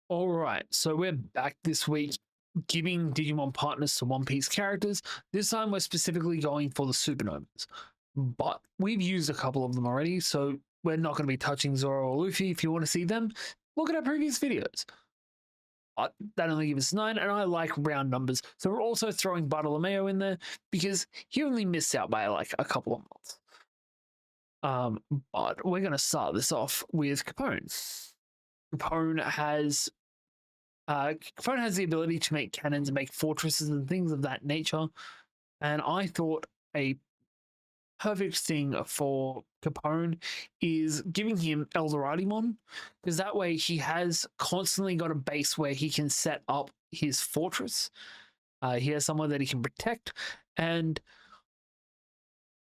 All right, so we're back this week giving Digimon partners to One Piece characters. This time we're specifically going for the supernovas, but we've used a couple of them already, so we're not going to be touching Zoro or Luffy. If you want to see them, look at our previous videos. But that only gives us 9, and I like round numbers. So we're also throwing Bartolomeo in there because he only missed out by like a couple of months. But we're going to start this off with Capone. Capone has Capone has the ability to make cannons and make fortresses and things of that nature. And I thought a perfect thing for Capone is giving him Eldoradimon, because that way he has constantly got a base where he can set up his fortress. He has somewhere that he can protect. And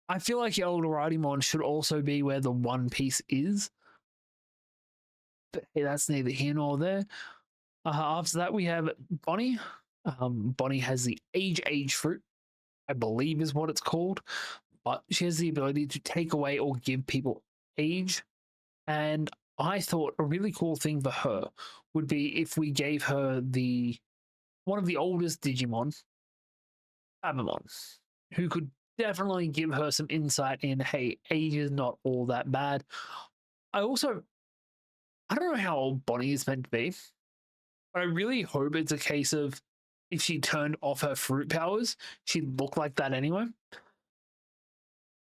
I feel like Eldoradimon should also be where the One Piece is. But hey, that's neither here nor there. After that, we have Bonnie. Bonnie has the Age fruit, I believe is what it's called, but she has the ability to take away or give people age. And I thought a really cool thing for her would be if we gave her one of the oldest Digimon, Abamon, who could definitely give her some insight in, hey, age is not all that bad. I don't know how old Bonnie is meant to be, but I really hope it's a case of if she turned off her fruit powers, she'd look like that anyway.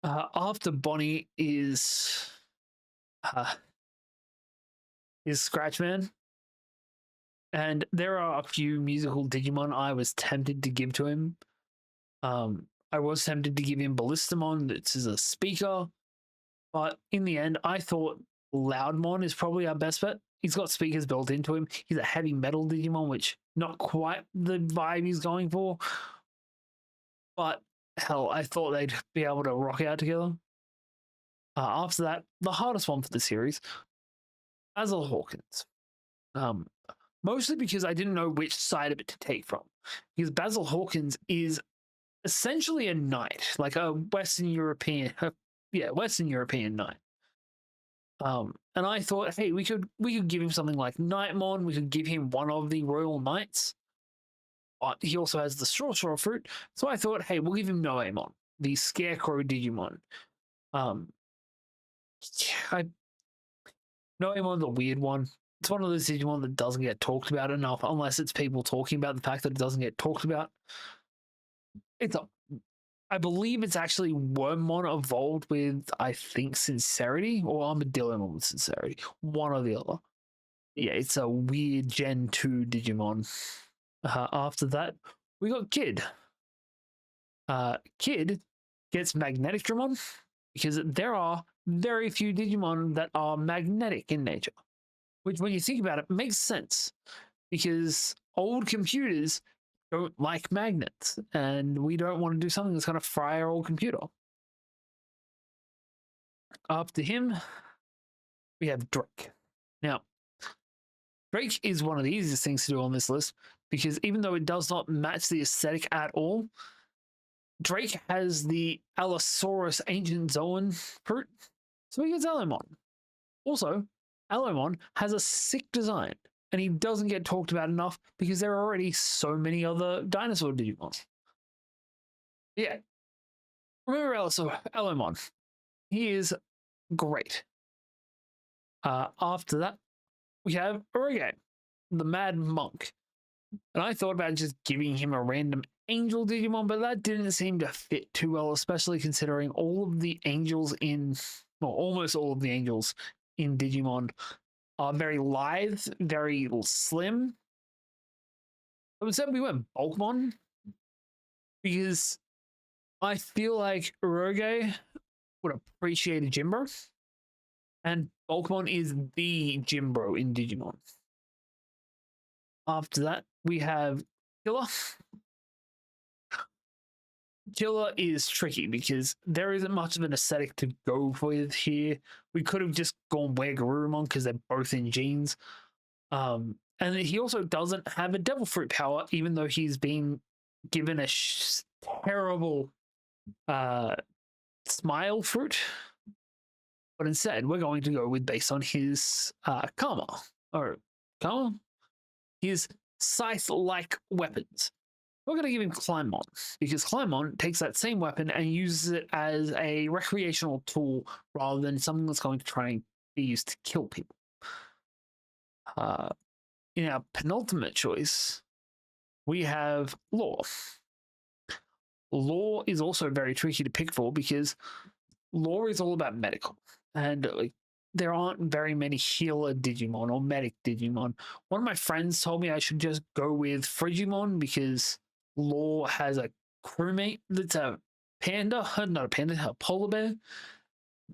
After Bonnie is Scratchman, and there are a few musical Digimon I was tempted to give to him. I was tempted to give him Ballistamon, this is a speaker, but in the end, I thought Loudmon is probably our best bet. He's got speakers built into him. He's a heavy metal Digimon, which not quite the vibe he's going for. But hell, I thought they'd be able to rock out together. After that, the hardest one for the series, Basil Hawkins. Mostly because I didn't know which side of it to take from. Because Basil Hawkins is essentially a knight, like a Western European knight. And I thought, hey, we could give him something like Nightmon. We could give him one of the Royal Knights, but he also has the Straw fruit. So I thought, hey, we'll give him Noamon, the Scarecrow Digimon. Noamon's a weird one. It's one of those Digimon that doesn't get talked about enough, unless it's people talking about the fact that it doesn't get talked about. I believe it's actually Wormmon evolved with, I think, Sincerity, or Armadillomon with Sincerity. One or the other. Yeah, it's a weird Gen 2 Digimon. After that, we got Kid. Kid gets Magnetic Dramon because there are very few Digimon that are magnetic in nature. Which, when you think about it, makes sense. Because old computers don't like magnets, and we don't want to do something that's going to fry our old computer. After him, we have Drake. Now, Drake is one of the easiest things to do on this list, because even though it does not match the aesthetic at all, Drake has the Allosaurus Ancient Zoan fruit, so he gets Alomon. Also, Alomon has a sick design, and he doesn't get talked about enough because there are already so many other dinosaur Digimon. Yeah. Remember Alomon. He is great. After that, we have Orige, the Mad Monk. And I thought about just giving him a random angel Digimon, but that didn't seem to fit too well, especially considering all of the angels almost all of the angels in Digimon are very lithe, very slim. So instead we went Bulkmon, because I feel like Orige would appreciate a Jimbro, and Bulkmon is the Jimbro in Digimon. After that, we have Killer. Killer is tricky because there isn't much of an aesthetic to go with here. We could have just gone Garurumon because they're both in jeans. And he also doesn't have a Devil Fruit power, even though he's been given a terrible Smile Fruit. But instead, we're going to go with based on his Karma. Or Karma? his scythe-like weapons. We're going to give him Climb On, because Climb On takes that same weapon and uses it as a recreational tool rather than something that's going to try and be used to kill people. In our penultimate choice, we have Law. Law is also very tricky to pick for because Law is all about medical, and there aren't very many healer Digimon or medic Digimon. One of my friends told me I should just go with Frigimon because Law has a crewmate that's a panda, not a panda, a polar bear.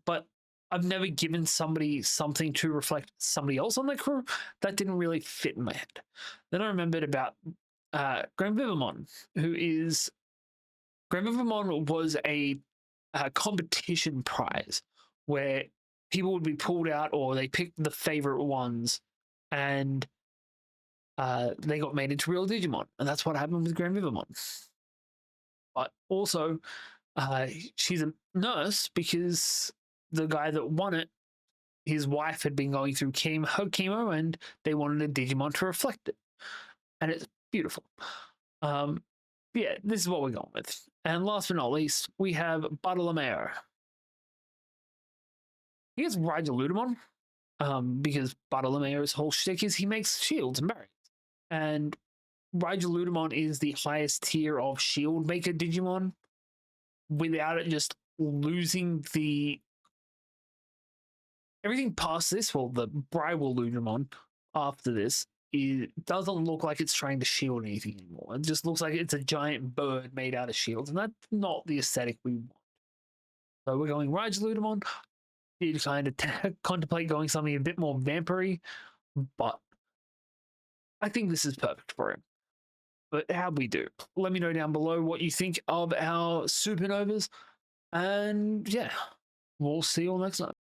But I've never given somebody something to reflect somebody else on their crew. That didn't really fit in my head. Then I remembered about Grand Vivamon, who is Grand Vivamon was a competition prize where people would be pulled out or they picked the favorite ones and they got made into real Digimon. And that's what happened with Grand Vivamon. But also, she's a nurse because the guy that won it, his wife had been going through chemo and they wanted a Digimon to reflect it. And it's beautiful. Yeah, this is what we're going with. And last but not least, we have Bartolomeo. He has Rigeludamon, because Bartolomeo's whole shtick is he makes shields and barriers. And Rigeludamon is the highest tier of shield maker Digimon without it just losing the... Everything past this, well, the Bridaludamon after this, it doesn't look like it's trying to shield anything anymore. It just looks like it's a giant bird made out of shields, and that's not the aesthetic we want. So we're going Rigeludamon. Did kind of contemplate going something a bit more vampire-y, but I think this is perfect for him. But how'd we do? Let me know down below what you think of our supernovas, and yeah, we'll see you all next time.